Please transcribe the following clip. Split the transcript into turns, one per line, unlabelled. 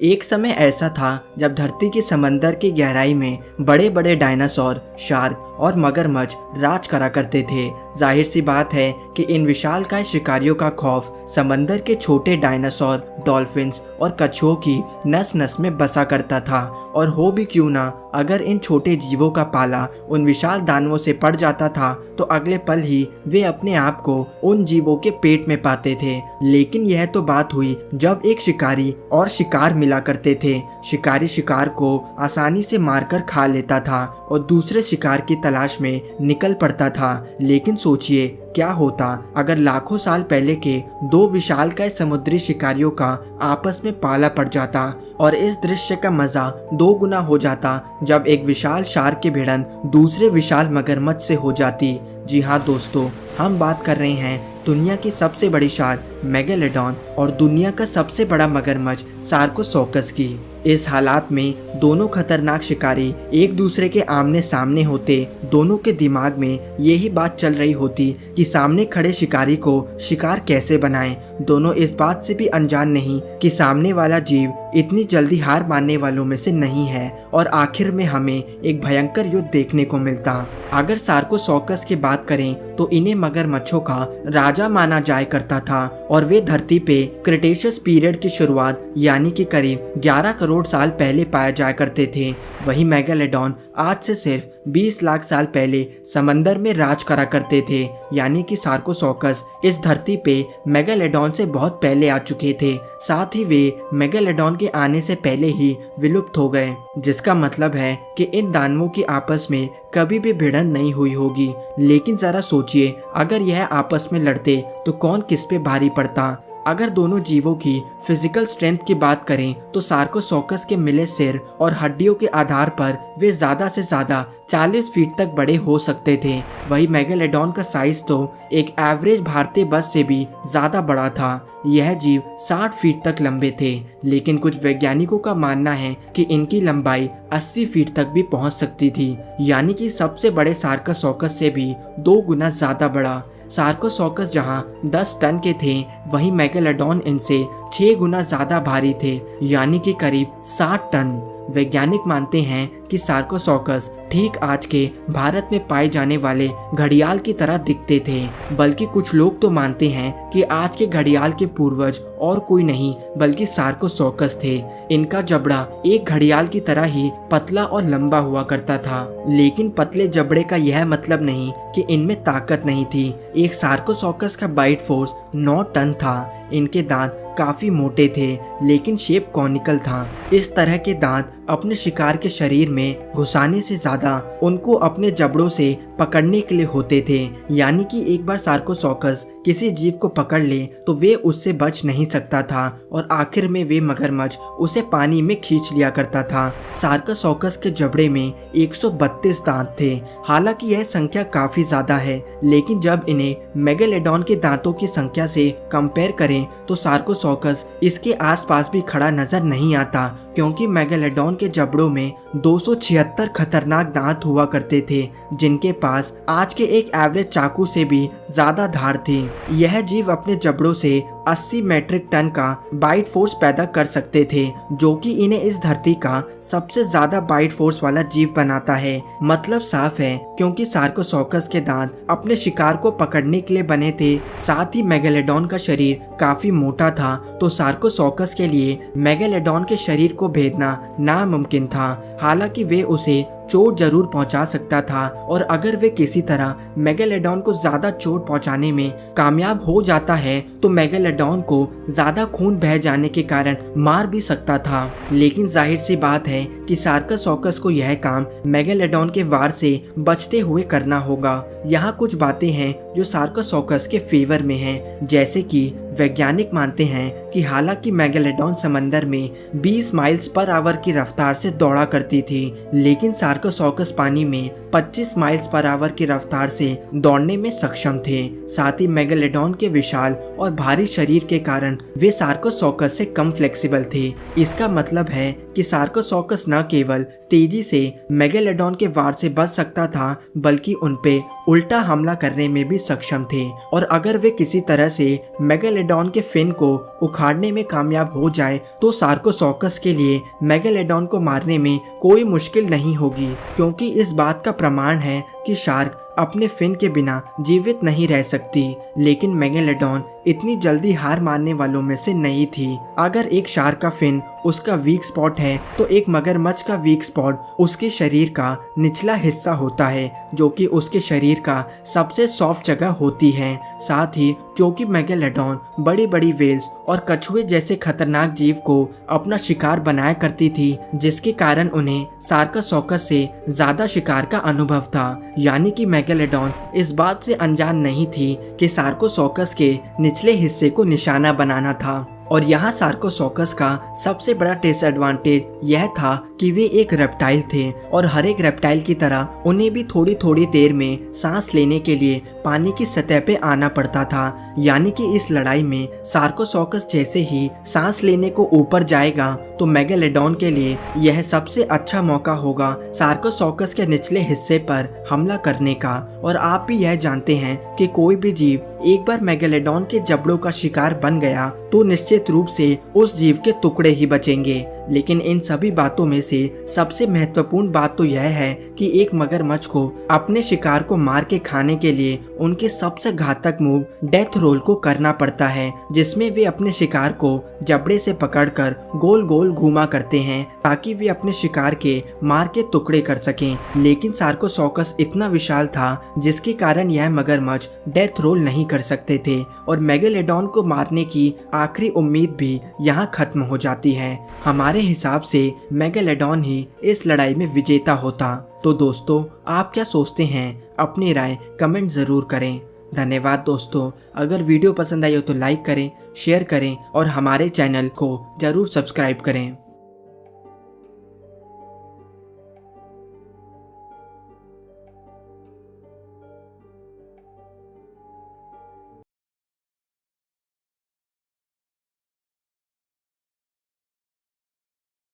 एक समय ऐसा था जब धरती के समंदर की गहराई में बड़े बड़े डायनासोर, शार्क और मगरमच्छ राज करा करते थे। जाहिर सी बात है कि इन विशालकाय शिकारियों का खौफ समंदर के छोटे डायनासोर, डॉल्फिन्स और कछुओं की नस नस में बसा करता था। और हो भी क्यों ना, अगर इन छोटे जीवों का पाला उन विशाल दानवों से पड़ जाता था तो अगले पल ही वे अपने आप को उन जीवों के पेट में पाते थे। लेकिन यह तो बात हुई जब एक शिकारी और शिकार मिला करते थे। शिकारी शिकार को आसानी से मारकर खा लेता था और दूसरे शिकार की तलाश में निकल पड़ता था। लेकिन सोचिए क्या होता अगर लाखों साल पहले के दो विशालकाय समुद्री शिकारियों का आपस में पाला पड़ जाता, और इस दृश्य का मजा दो गुना हो जाता जब एक विशाल शार्क की भिड़न दूसरे विशाल मगरमच्छ से हो जाती। जी हाँ दोस्तों, हम बात कर रहे हैं दुनिया की सबसे बड़ी शार्क मेगालोडॉन और दुनिया का सबसे बड़ा मगरमच्छ सार्कोसॉर्कस की। इस हालात में दोनों खतरनाक शिकारी एक दूसरे के आमने सामने होते। दोनों के दिमाग में यही बात चल रही होती कि सामने खड़े शिकारी को शिकार कैसे बनाएं। दोनों इस बात से भी अनजान नहीं कि सामने वाला जीव इतनी जल्दी हार मानने वालों में से नहीं है और आखिर में हमें एक भयंकर युद्ध देखने को मिलता। अगर सार्कोसॉर्कस की बात करें तो इन्हें मगरमच्छों का राजा माना जाया करता था और वे धरती पे क्रिटेशियस पीरियड की शुरुआत यानी कि करीब 11 करोड़ साल पहले पाया जाया करते थे। वही मेगालोडॉन आज से सिर्फ 20 लाख साल पहले समंदर में राज करा करते थे, यानी कि सार्कोसॉर्कस इस धरती पे मेगालोडॉन से बहुत पहले आ चुके थे। साथ ही वे मेगालोडॉन के आने से पहले ही विलुप्त हो गए, जिसका मतलब है कि इन दानवों की आपस में कभी भी भिड़न नहीं हुई होगी। लेकिन जरा सोचिए, अगर यह आपस में लड़ते तो कौन किस पे भारी पड़ता। अगर दोनों जीवों की फिजिकल स्ट्रेंथ की बात करें तो सार्कोसॉर्कस के मिले सिर और हड्डियों के आधार पर वे ज्यादा से ज्यादा 40 फीट तक बड़े हो सकते थे। वही मेगालोडॉन का साइज तो एक एवरेज भारतीय बस से भी ज्यादा बड़ा था। यह जीव 60 फीट तक लंबे थे, लेकिन कुछ वैज्ञानिकों का मानना है कि इनकी लंबाई 80 फीट तक भी पहुंच सकती थी, यानी कि सबसे बड़े सार्कोसॉर्कस से भी 2 गुना ज्यादा बड़ा। सार्कोसॉर्कस जहां 10 टन के थे, वहीं मेगालोडॉन इनसे 6 गुना ज्यादा भारी थे, यानी कि करीब 60 टन। वैज्ञानिक मानते हैं कि सार्कोसॉर्कस ठीक आज के भारत में पाए जाने वाले घड़ियाल की तरह दिखते थे। बल्कि कुछ लोग तो मानते हैं कि आज के घड़ियाल के पूर्वज और कोई नहीं बल्कि सार्कोसॉर्कस थे। इनका जबड़ा एक घड़ियाल की तरह ही पतला और लंबा हुआ करता था, लेकिन पतले जबड़े का यह मतलब नहीं कि इनमें ताकत नहीं थी। एक सार्कोसॉर्कस का बाइट फोर्स 9 टन था। इनके दांत काफी मोटे थे, लेकिन शेप कॉनिकल था। इस तरह के दांत अपने शिकार के शरीर में घुसाने से ज्यादा उनको अपने जबड़ों से पकड़ने के लिए होते थे, यानी कि एक बार सार्कोसॉर्कस किसी जीव को पकड़ ले तो वे उससे बच नहीं सकता था और आखिर में वे मगरमच्छ उसे पानी में खींच लिया करता था। सार्कोसॉर्कस के जबड़े में 132 दांत थे। हालांकि यह संख्या काफी ज्यादा है, लेकिन जब इन्हें मेगालोडॉन के दांतों की संख्या से कंपेयर करें तो सार्कोसॉर्कस इसके आसपास भी खड़ा नजर नहीं आता, क्योंकि मेगालोडॉन के जबड़ों में 276 खतरनाक दांत हुआ करते थे, जिनके पास आज के एक एवरेज चाकू से भी ज्यादा धार थी। यह जीव अपने जबड़ों से 80 मैट्रिक टन का बाइट फोर्स पैदा कर सकते थे, जो कि इन्हें इस धरती का सबसे ज्यादा बाइट फोर्स वाला जीव बनाता है। मतलब साफ है, क्योंकि सार्कोसॉर्कस के दांत अपने शिकार को पकड़ने के लिए बने थे। साथ ही मेगालोडॉन का शरीर काफी मोटा था, तो सार्कोसॉर्कस के लिए मेगालोडॉन के शरीर को भेदना नामुमकिन था। हालांकि वे उसे चोट जरूर पहुंचा सकता था, और अगर वे किसी तरह मेगालोडॉन को ज्यादा चोट पहुंचाने में कामयाब हो जाता है तो मेगालोडॉन को ज्यादा खून बह जाने के कारण मार भी सकता था। लेकिन जाहिर सी बात है कि सार्कोसॉर्कस को यह काम मेगालोडॉन के वार से बचते हुए करना होगा। यहाँ कुछ बातें हैं जो सार्कोसॉर्कस के फेवर में हैं, जैसे कि वैज्ञानिक मानते हैं कि हालांकि मेगालोडॉन समंदर में 20 माइल्स पर आवर की रफ्तार से दौड़ा करती थी, लेकिन सार्कोसॉर्कस पानी में 25 माइल्स पर आवर की रफ्तार से दौड़ने में सक्षम थे। साथ ही मेगालोडॉन के विशाल और भारी शरीर के कारण वे सार्कोसॉकस से कम फ्लेक्सिबल थे। इसका मतलब है कि सार्कोसॉकस न केवल तेजी से मेगालोडॉन के वार से बच सकता था, बल्कि उनपे उल्टा हमला करने में भी सक्षम थे। और अगर वे किसी तरह से मेगालोडॉन के फिन को उखाड़ने में कामयाब हो जाए तो सार्कोसॉकस के लिए मेगालोडॉन को मारने में कोई मुश्किल नहीं होगी, क्योंकि इस बात का प्रमाण है कि शार्क अपने फिन के बिना जीवित नहीं रह सकती। लेकिन मेगालोडॉन इतनी जल्दी हार मानने वालों में से नहीं थी। अगर एक शार्क का फिन उसका वीक स्पॉट है तो एक मगरमच्छ का वीक स्पॉट उसके शरीर का निचला हिस्सा होता है, जो कि उसके शरीर का सबसे सॉफ्ट जगह होती है। साथ ही क्योंकि मेगालोडॉन बड़ी बड़ी वेल्स और कछुए जैसे खतरनाक जीव को अपना शिकार बनाया करती थी, जिसके कारण उन्हें सार्कोसॉकस से ज्यादा शिकार का अनुभव था। यानी कि मेगालोडॉन इस बात से अनजान नहीं थी कि सार्कोसॉकस के निचले हिस्से को निशाना बनाना था। और यहाँ सार्कोसॉकस का सबसे बड़ा डिसएडवांटेज यह था कि वे एक रेप्टाइल थे और हर एक रेप्टाइल की तरह उन्हें भी थोड़ी थोड़ी देर में सांस लेने के लिए पानी की सतह पे आना पड़ता था। यानी कि इस लड़ाई में सार्कोसॉकस जैसे ही सांस लेने को ऊपर जाएगा तो मेगालोडॉन के लिए यह सबसे अच्छा मौका होगा सार्कोसॉकस के निचले हिस्से पर हमला करने का। और आप भी यह जानते हैं कि कोई भी जीव एक बार मेगालोडॉन के जबड़ों का शिकार बन गया तो निश्चित रूप से उस जीव के टुकड़े ही बचेंगे। लेकिन इन सभी बातों में से सबसे महत्वपूर्ण बात तो यह है कि एक मगरमच्छ को अपने शिकार को मार के खाने के लिए उनके सबसे घातक मूव डेथ रोल को करना पड़ता है, जिसमें वे अपने शिकार को जबड़े से पकड़कर गोल गोल घुमा करते हैं ताकि वे अपने शिकार के मार के टुकड़े कर सकें। लेकिन सार्कोसॉकस इतना विशाल था जिसके कारण यह मगरमच्छ डेथ रोल नहीं कर सकते थे और मेगालोडॉन को मारने की आखिरी उम्मीद भी यहाँ खत्म हो जाती है। हमारे हिसाब से मेगालोडॉन ही इस लड़ाई में विजेता होता। तो दोस्तों, आप क्या सोचते हैं? अपनी राय कमेंट ज़रूर करें। धन्यवाद दोस्तों। अगर वीडियो पसंद आई हो तो लाइक करें, शेयर करें और हमारे चैनल को ज़रूर सब्सक्राइब करें।